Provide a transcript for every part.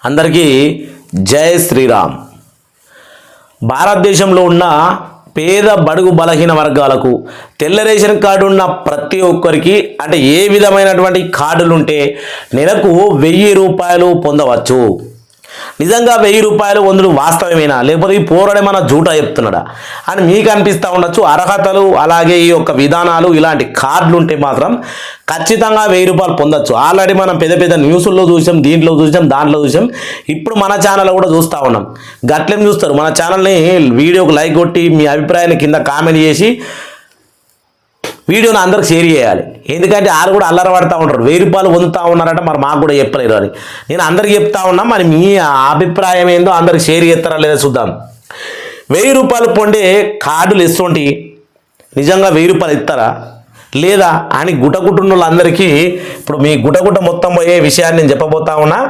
అందరికీ జై శ్రీరామ్. భారతదేశంలో ఉన్న పేద బడుగు బలహీన వర్గాలకు తెల్ల రేషన్ కార్డు ఉన్న ప్రతి ఒక్కరికి అంటే ఏ విధమైనటువంటి కార్డులు ఉంటే నెలకు 1000 రూపాయలు పొందవచ్చు. నిజంగా 1000 రూపాయలు పొందడం వాస్తవమేనా, లేకపోతే ఈ పోరాడే మన జూటా చెప్తున్నాడా అని మీకు అనిపిస్తూ ఉండొచ్చు. అర్హతలు అలాగే ఈ యొక్క విధానాలు ఇలాంటి కార్డులు ఉంటే మాత్రం ఖచ్చితంగా 1000 రూపాయలు పొందొచ్చు. ఆల్రెడీ మనం పెద్ద పెద్ద న్యూస్ల్లో చూసాం, దీంట్లో చూసాం, దాంట్లో చూసాం. ఇప్పుడు మన ఛానల్లో కూడా చూస్తూ ఉన్నాం. గట్లేం చూస్తారు, మన ఛానల్ని వీడియోకి లైక్ కొట్టి మీ అభిప్రాయాన్ని కింద కామెంట్ చేసి వీడియోని అందరికి షేర్ చేయాలి. ఎందుకంటే వాళ్ళు కూడా అల్లరి పడుతూ ఉంటారు, 1000 రూపాయలు పొందుతూ ఉన్నారట, మరి మాకు కూడా చెప్పలేరు అని నేను అందరికి చెప్తా ఉన్నా. మరి మీ అభిప్రాయం ఏందో అందరికి షేర్ చేస్తారా లేదా చూద్దాం. 1000 రూపాయలు పొందే కార్డులు ఇస్తుంటే నిజంగా 1000 రూపాయలు ఇస్తారా లేదా అని గుటగుట్టున్న వాళ్ళందరికీ ఇప్పుడు మీ గుటగుట్ట మొత్తం పోయే విషయాన్ని నేను చెప్పబోతా ఉన్నా.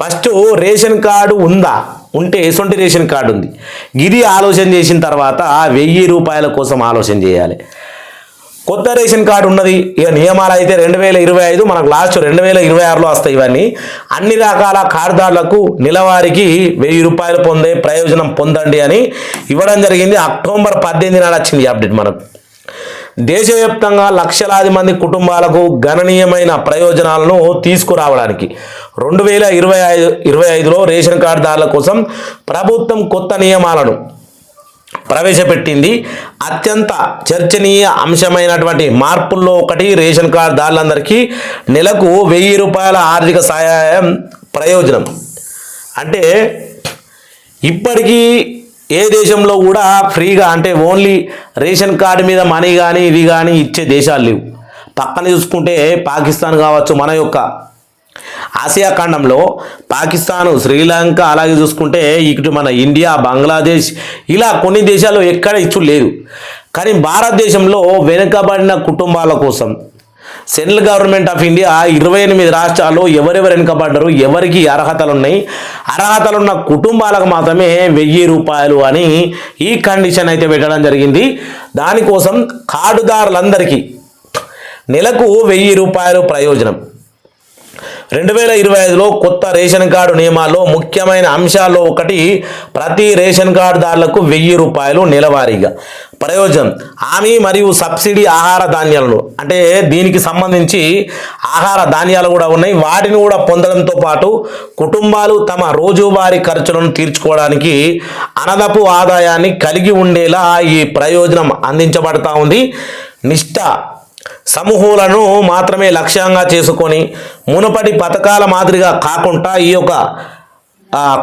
ఫస్ట్ రేషన్ కార్డు ఉందా, ఉంటే ఎటువంటి రేషన్ కార్డు ఉంది ఇది ఆలోచన చేసిన తర్వాత 1000 రూపాయల కోసం ఆలోచన చేయాలి. కొత్త రేషన్ కార్డు ఉన్నది, ఇక నియమాలు అయితే 2025, మనకు లాస్ట్ 2026లో వస్తాయి. ఇవన్నీ అన్ని రకాల కార్డుదారులకు నెలవారికి 1000 రూపాయలు పొందే ప్రయోజనం పొందండి అని ఇవ్వడం జరిగింది. అక్టోబర్ 18 నాడు వచ్చింది ఈ అప్డేట్. మనకు దేశవ్యాప్తంగా లక్షలాది మంది కుటుంబాలకు గణనీయమైన ప్రయోజనాలను తీసుకురావడానికి 2025లో రేషన్ కార్డుదారుల కోసం ప్రభుత్వం కొత్త నియమాలను ప్రవేశపెట్టింది. అత్యంత చర్చనీయ అంశమైనటువంటి మార్పుల్లో ఒకటి రేషన్ కార్డుదారులందరికీ నెలకు 1000 రూపాయల ఆర్థిక సహాయం ప్రయోజనం. అంటే ఇప్పటికీ ఏ దేశంలో కూడా ఫ్రీగా అంటే ఓన్లీ రేషన్ కార్డు మీద మనీ కానీ ఇవి కానీ ఇచ్చే దేశాలు లేవు. పక్కన చూసుకుంటే పాకిస్తాన్ కావచ్చు, మన యొక్క ఆసియా ఖండంలో పాకిస్తాను, శ్రీలంక, అలాగే చూసుకుంటే ఇటు మన ఇండియా, బంగ్లాదేశ్, ఇలా కొన్ని దేశాల్లో ఎక్కడ ఇచ్చు లేదు. కానీ భారతదేశంలో వెనుకబడిన కుటుంబాల కోసం సెంట్రల్ గవర్నమెంట్ ఆఫ్ ఇండియా 28 రాష్ట్రాల్లో ఎవరెవరు వెనుకబడ్డారు, ఎవరికి అర్హతలు ఉన్నాయి, అర్హతలున్న కుటుంబాలకు మాత్రమే 1000 రూపాయలు అని ఈ కండిషన్ అయితే పెట్టడం జరిగింది. దానికోసం కార్డుదారులందరికీ నెలకు 1000 రూపాయలు ప్రయోజనం. 2025లో కొత్త రేషన్ కార్డు నియమాల్లో ముఖ్యమైన అంశాల్లో ఒకటి ప్రతి రేషన్ కార్డుదారులకు 1000 రూపాయలు నెలవారీగా ప్రయోజనం. హామీ మరియు సబ్సిడీ ఆహార ధాన్యాలను అంటే దీనికి సంబంధించి ఆహార ధాన్యాలు కూడా ఉన్నాయి. వాటిని కూడా పొందడంతో పాటు కుటుంబాలు తమ రోజువారీ ఖర్చులను తీర్చుకోవడానికి అదనపు ఆదాయాన్ని కలిగి ఉండేలా ఈ ప్రయోజనం అందించబడతా ఉంది. నిష్ఠ సమూహాలను మాత్రమే లక్ష్యంగా చేసుకొని మునుపటి పథకాల మాదిరిగా కాకుండా ఈ యొక్క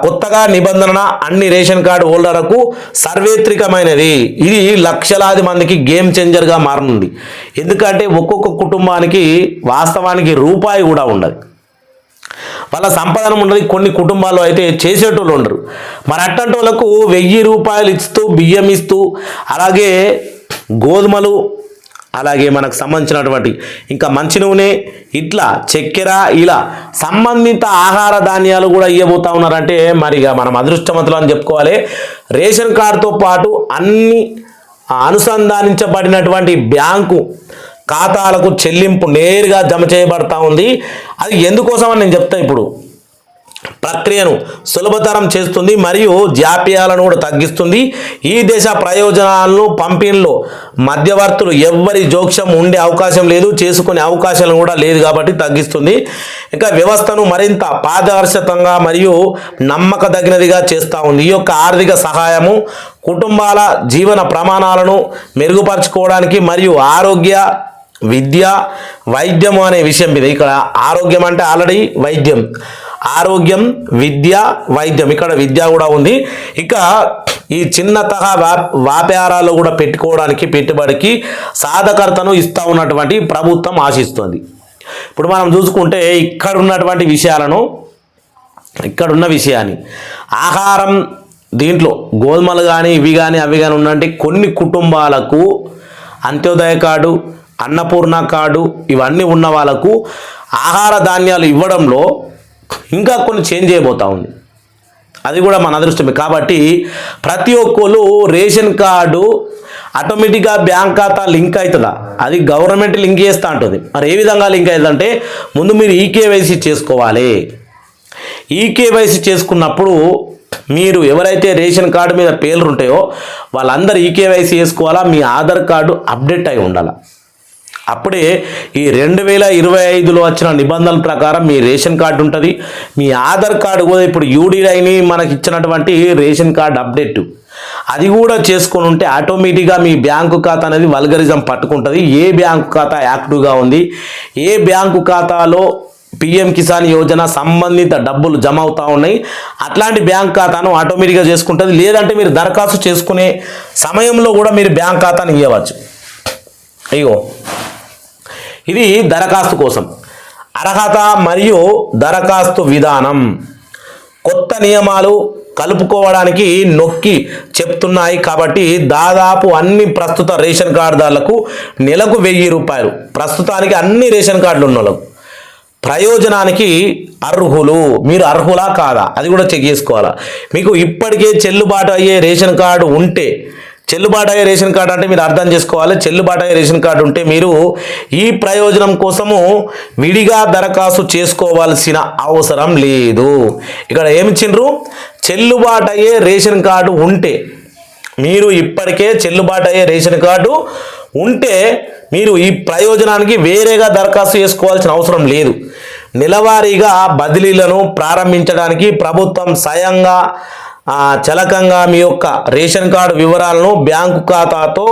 కొత్తగా నిబంధన అన్ని రేషన్ కార్డు హోల్డర్లకు సార్వత్రికమైనది. ఇది లక్షలాది మందికి గేమ్ చేంజర్గా మారనుంది. ఎందుకంటే ఒక్కొక్క కుటుంబానికి వాస్తవానికి రూపాయి కూడా ఉండదు, వాళ్ళ సంపాదన ఉండదు. కొన్ని కుటుంబాల్లో అయితే చేసేటోళ్ళు ఉండరు. మరి అట్టంటి వాళ్ళకు 1000 రూపాయలు ఇస్తూ బియ్యం ఇస్తూ అలాగే గోధుమలు అలాగే మనకు సంబంధించినటువంటి ఇంకా మంచి నూనె, ఇట్లా చక్కెర, ఇలా సంబంధిత ఆహార ధాన్యాలు కూడా ఇవ్వబోతా ఉన్నారంటే మరిగా మనం అదృష్టవంతులు అని చెప్పుకోవాలి. రేషన్ కార్డుతో పాటు అన్ని అనుసంధానించబడినటువంటి బ్యాంకు ఖాతాలకు చెల్లింపు నేరుగా జమ చేయబడతా ఉంది. అది ఎందుకోసం అని నేను చెప్తాను. ఇప్పుడు ప్రక్రియను సులభతరం చేస్తుంది మరియు జాప్యాలను కూడా తగ్గిస్తుంది. ఈ దేశ ప్రయోజనాలను పంపిణీలో మధ్యవర్తులు ఎవ్వరి జోక్యం ఉండే అవకాశం లేదు, చేసుకునే అవకాశం కూడా లేదు కాబట్టి తగ్గిస్తుంది. ఇంకా వ్యవస్థను మరింత పారదర్శకంగా మరియు నమ్మకదగినదిగా చేస్తూ ఉంది. ఈ యొక్క ఆర్థిక సహాయము కుటుంబాల జీవన ప్రమాణాలను మెరుగుపరచుకోవడానికి మరియు ఆరోగ్య, విద్య, వైద్యం అనే విషయం మీద ఇక్కడ ఆరోగ్యం అంటే ఆల్రెడీ వైద్యం, ఆరోగ్యం, విద్య, వైద్యం, ఇక్కడ విద్య కూడా ఉంది. ఇక ఈ చిన్న తరహా వ్యాపారాల్లో కూడా పెట్టుకోవడానికి పెట్టుబడికి సాధకర్తను ఇస్తూ ఉన్నటువంటి ప్రభుత్వం ఆశిస్తుంది. ఇప్పుడు మనం చూసుకుంటే ఇక్కడున్న విషయాన్ని ఆహారం దీంట్లో గోధుమలు కానీ ఇవి కానీ అవి కానీ ఉన్నట్టు కొన్ని కుటుంబాలకు అంత్యోదయ కార్డు, అన్నపూర్ణ కార్డు ఇవన్నీ ఉన్న వాళ్ళకు ఆహార ధాన్యాలు ఇవ్వడంలో ఇంకా కొన్ని చేంజ్ చేయబోతా ఉంది. అది కూడా మన అదృష్టమే. కాబట్టి ప్రతి ఒక్కరు రేషన్ కార్డు ఆటోమేటిక్గా బ్యాంక్ ఖాతా లింక్ అవుతుందా, అది గవర్నమెంట్ లింక్ చేస్తూ ఉంటుంది. మరి ఏ విధంగా లింక్ అవుతుందంటే ముందు మీరు ఈకేవైసీ చేసుకోవాలి. ఈకేవైసీ చేసుకున్నప్పుడు మీరు ఎవరైతే రేషన్ కార్డు మీద పేర్లు ఉంటాయో వాళ్ళందరూ ఈకేవైసీ చేసుకోవాలా, మీ ఆధార్ కార్డు అప్డేట్ అయి ఉండాలి. అప్పుడే ఈ 2025లో వచ్చిన నిబంధనల ప్రకారం మీ రేషన్ కార్డు ఉంటుంది. మీ ఆధార్ కార్డు కూడా ఇప్పుడు యూడీఐని మనకి ఇచ్చినటువంటి రేషన్ కార్డు అప్డేట్ అది కూడా చేసుకొని ఉంటే ఆటోమేటిక్గా మీ బ్యాంకు ఖాతా అనేది వల్గరిజం పట్టుకుంటుంది. ఏ బ్యాంకు ఖాతా యాక్టివ్గా ఉంది, ఏ బ్యాంకు ఖాతాలో పిఎం కిసాన్ యోజన సంబంధిత డబ్బులు జమ అవుతూ ఉన్నాయి, అట్లాంటి బ్యాంక్ ఖాతాను ఆటోమేటిక్గా చేసుకుంటుంది. లేదంటే మీరు దరఖాస్తు చేసుకునే సమయంలో కూడా మీరు బ్యాంక్ ఖాతాను ఇవ్వవచ్చు. అయ్యో, ఇది దరఖాస్తు కోసం. అర్హత మరియు దరఖాస్తు విధానం కొత్త నియమాలు కలుపుకోవడానికి నొక్కి చెప్తున్నాయి. కాబట్టి దాదాపు అన్ని ప్రస్తుత రేషన్ కార్డుదారులకు నెలకు 1000 రూపాయలు, ప్రస్తుతానికి అన్ని రేషన్ కార్డులు ఉన్న వాళ్ళకు ప్రయోజనానికి అర్హులు. మీరు అర్హులా కాదా అది కూడా చెక్ చేసుకోవాలా. మీకు ఇప్పటికే చెల్లుబాటు అయ్యే రేషన్ కార్డు ఉంటే, చెల్లుబాటు అయ్యే రేషన్ కార్డు అంటే మీరు అర్థం చేసుకోవాలి. చెల్లుబాటు అయ్యే రేషన్ కార్డు ఉంటే మీరు ఈ ప్రయోజనం కోసము విడిగా దరఖాస్తు చేసుకోవాల్సిన అవసరం లేదు. ఇక్కడ ఏమిచ్చిండ్రు, చెల్లుబాటు అయ్యే రేషన్ కార్డు ఉంటే, మీరు ఇప్పటికే చెల్లుబాటు అయ్యే రేషన్ కార్డు ఉంటే మీరు ఈ ప్రయోజనానికి వేరేగా దరఖాస్తు చేసుకోవాల్సిన అవసరం లేదు. నెలవారీగా బదిలీలను ప్రారంభించడానికి ప్రభుత్వం స్వయంగా చలకంగా మీ యొక్క రేషన్ కార్డు వివరాలను బ్యాంకు ఖాతాతో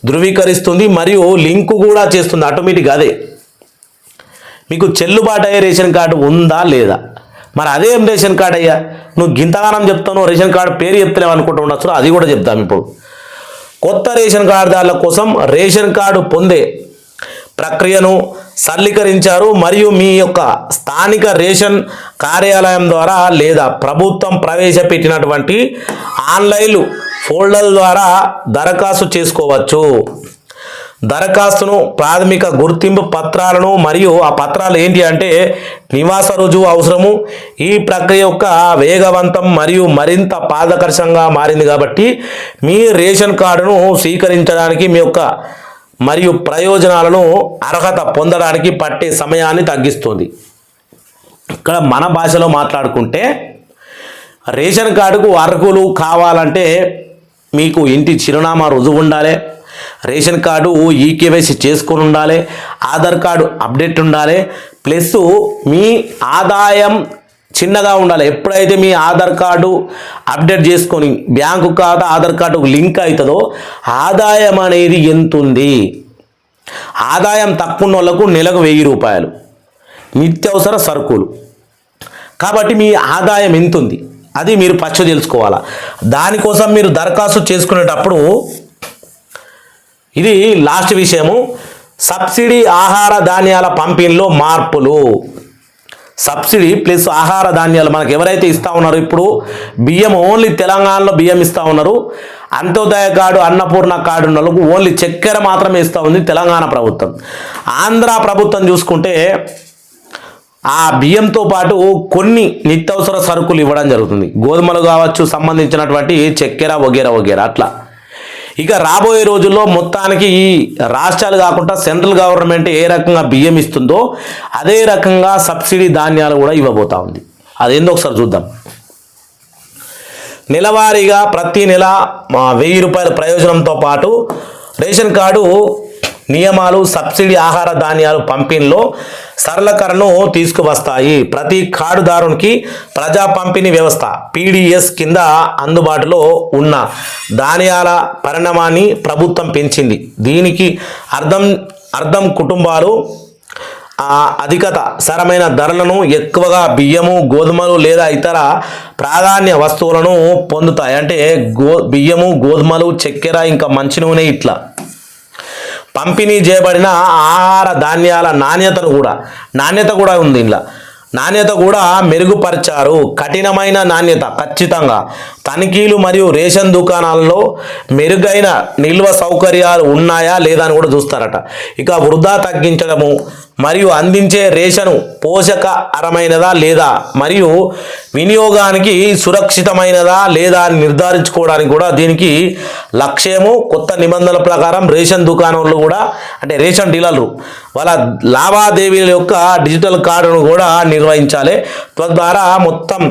ధృవీకరిస్తుంది మరియు లింకు కూడా చేస్తుంది ఆటోమేటిక్గా. అదే మీకు చెల్లుబాటు అయ్యే రేషన్ కార్డు ఉందా లేదా, మరి అదేం రేషన్ కార్డు అయ్యా, నువ్వు గింతగానం చెప్తాను రేషన్ కార్డు పేరు చెప్తలేవు అనుకుంటూ ఉండొచ్చు, అది కూడా చెప్తాం. ఇప్పుడు కొత్త రేషన్ కార్డుదారుల కోసం రేషన్ కార్డు పొందే ప్రక్రియను సరళీకరించారు మరియు మీ యొక్క స్థానిక రేషన్ కార్యాలయం ద్వారా లేదా ప్రభుత్వం ప్రవేశపెట్టినటువంటి ఆన్లైన్ ఫోల్డర్ల ద్వారా దరఖాస్తు చేసుకోవచ్చు. దరఖాస్తును ప్రాథమిక గుర్తింపు పత్రాలను మరియు ఆ పత్రాలు ఏంటి అంటే నివాస రుజువు అవసరము. ఈ ప్రక్రియ యొక్క వేగవంతం మరియు మరింత పారదర్శకంగా మారింది. కాబట్టి మీ రేషన్ కార్డును స్వీకరించడానికి మీ యొక్క మరియు ప్రయోజనాలను అర్హత పొందడానికి పట్టే సమయాన్ని తగ్గిస్తుంది. ఇక్కడ మన భాషలో మాట్లాడుకుంటే రేషన్ కార్డుకు అర్హులు కావాలంటే మీకు ఇంటి చిరునామా రుజువు ఉండాలి, రేషన్ కార్డు ఈకేవైసీ చేసుకొని ఉండాలి, ఆధార్ కార్డు అప్డేట్ ఉండాలి, ప్లస్ మీ ఆదాయం చిన్నగా ఉండాలి. ఎప్పుడైతే మీ ఆధార్ కార్డు అప్డేట్ చేసుకొని బ్యాంకు ఖాతా ఆధార్ కార్డుకు లింక్ అవుతుందో ఆదాయం అనేది ఎంత ఉంది, ఆదాయం తక్కువ ఉన్న వాళ్ళకు నెలకు 1000 రూపాయలు నిత్యావసర సరుకులు. కాబట్టి మీ ఆదాయం ఎంత ఉంది అది మీరు ఫస్ట్ తెలుసుకోవాలా. దానికోసం మీరు దరఖాస్తు చేసుకునేటప్పుడు ఇది లాస్ట్ విషయము, సబ్సిడీ ఆహార ధాన్యాల పంపిణీలో మార్పులు. సబ్సిడీ ప్లస్ ఆహార ధాన్యాలు మనకు ఎవరైతే ఇస్తూ ఉన్నారో, ఇప్పుడు బియ్యం ఓన్లీ తెలంగాణలో బియ్యం ఇస్తూ ఉన్నారు. అంత్యోదయ కార్డు అన్నపూర్ణ కార్డు ఉన్న వాళ్ళకు ఓన్లీ చక్కెర మాత్రమే ఇస్తూ ఉంది తెలంగాణ ప్రభుత్వం. ఆంధ్ర ప్రభుత్వం చూసుకుంటే ఆ బియ్యంతో పాటు కొన్ని నిత్యావసర సరుకులు ఇవ్వడం జరుగుతుంది. గోధుమలు కావచ్చు, సంబంధించినటువంటి చక్కెర వగేరా వగేరా అట్లా. ఇక రాబోయే రోజుల్లో మొత్తానికి ఈ రాష్ట్రాలు కాకుండా సెంట్రల్ గవర్నమెంట్ ఏ రకంగా బియ్యం ఇస్తుందో అదే రకంగా సబ్సిడీ ధాన్యాలు కూడా ఇవ్వబోతా ఉంది. అదేందో ఒకసారి చూద్దాం. నెలవారీగా ప్రతి నెల 1000 రూపాయల ప్రయోజనంతో పాటు రేషన్ కార్డు నియమాలు సబ్సిడీ ఆహార ధాన్యాలు పంపిణీలో సరళీకరణను తీసుకువస్తాయి. ప్రతి కార్డుదారునికి ప్రజా పంపిణీ వ్యవస్థ పీడిఎస్ కింద అందుబాటులో ఉన్న ధాన్యాల పరిణామాన్ని ప్రభుత్వం పెంచింది. దీనికి అర్థం కుటుంబాలు అధికత సరమైన ధరలను ఎక్కువగా బియ్యము, గోధుమలు లేదా ఇతర ప్రాధాన్య వస్తువులను పొందుతాయి. అంటే బియ్యము, గోధుమలు, చక్కెర, ఇంకా మంచి నూనె ఇట్లా పంపిణీ చేయబడిన ఆహార ధాన్యాల నాణ్యత కూడా ఉంది. ఇలా నాణ్యత కూడా మెరుగుపరిచారు. కఠినమైన నాణ్యత ఖచ్చితంగా తనిఖీలు మరియు రేషన్ దుకాణాలలో మెరుగైన నిల్వ సౌకర్యాలు ఉన్నాయా లేదా అని కూడా చూస్తారట. ఇక వృధా తగ్గించడము మరియు అందించే రేషను పోషకరమైనదా లేదా మరియు వినియోగానికి సురక్షితమైనదా లేదా అని నిర్ధారించుకోవడానికి కూడా దీనికి లక్ష్యము. కొత్త నిబంధనల ప్రకారం రేషన్ దుకాణాలు కూడా అంటే రేషన్ డీలర్లు వాళ్ళ లావాదేవీల యొక్క డిజిటల్ కార్డును కూడా నిర్వహించాలి. తద్వారా మొత్తం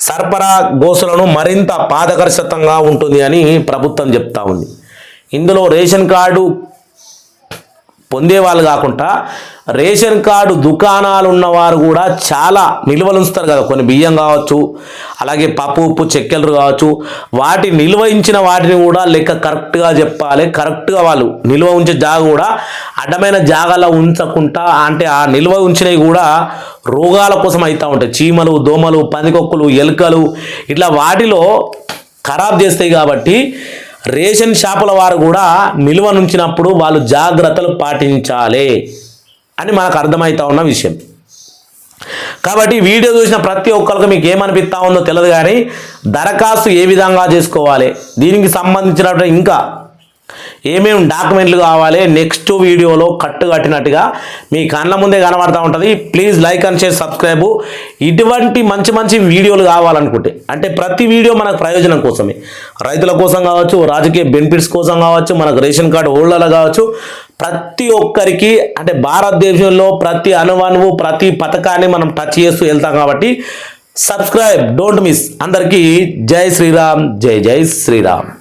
సరఫరా గోసులను మరింత పారదర్శకంగా ఉంటుంది అని ప్రభుత్వం చెప్తా ఉంది. ఇందులో రేషన్ కార్డు పొందేవాళ్ళు కాకుండా రేషన్ కార్డు దుకాణాలు ఉన్నవారు కూడా చాలా నిల్వలు ఉంచుతారు కదా, కొన్ని బియ్యం కావచ్చు, అలాగే పప్పు ఉప్పు చెక్కెలు కావచ్చు, వాటి నిల్వ ఉంచిన వాటిని కూడా లెక్క కరెక్ట్గా చెప్పాలి. కరెక్ట్గా వాళ్ళు నిల్వ ఉంచే జాగ కూడా అడ్డమైన జాగాలో ఉంచకుండా, అంటే ఆ నిల్వ ఉంచినవి కూడా రోగాల కోసం అవుతూ ఉంటాయి. చీమలు, దోమలు, పందికొక్కులు, ఎలుకలు ఇట్లా వాటిలో ఖరాబ్ చేస్తాయి. కాబట్టి రేషన్ షాపుల వారు కూడా నిల్వ ఉంచినప్పుడు వాళ్ళు జాగ్రత్తలు పాటించాలి అని మనకు అర్థమవుతా ఉన్న విషయం. కాబట్టి వీడియో చూసిన ప్రతి ఒక్కరికి మీకు ఏమనిపిస్తా ఉందో తెలియదు, కానీ దరఖాస్తు ఏ విధంగా చేసుకోవాలి, దీనికి సంబంధించినటువంటి ఇంకా ఏమేమి డాక్యుమెంట్లు కావాలి నెక్స్ట్ వీడియోలో కట్టుకట్టినట్టుగా మీ కళ్ళ ముందే కనబడతా ఉంటుంది. Please like and share, subscribe. ఇటువంటి మంచి మంచి వీడియోలు కావాలనుకుంటే, అంటే ప్రతి వీడియో మనకు ప్రయోజనం కోసమే, రైతుల కోసం కావచ్చు, రాజకీయ బెనిఫిట్స్ కోసం కావచ్చు, మనకు రేషన్ కార్డు హోల్డర్లు కావచ్చు, ప్రతి ఒక్కరికి అంటే భారతదేశంలో ప్రతి అణువణువు ప్రతి పథకాన్ని మనం టచ్ చేస్తూ వెళ్తాం. కాబట్టి సబ్స్క్రైబ్, డోంట్ మిస్. అందరికీ జై శ్రీరామ్, జై జై శ్రీరామ్.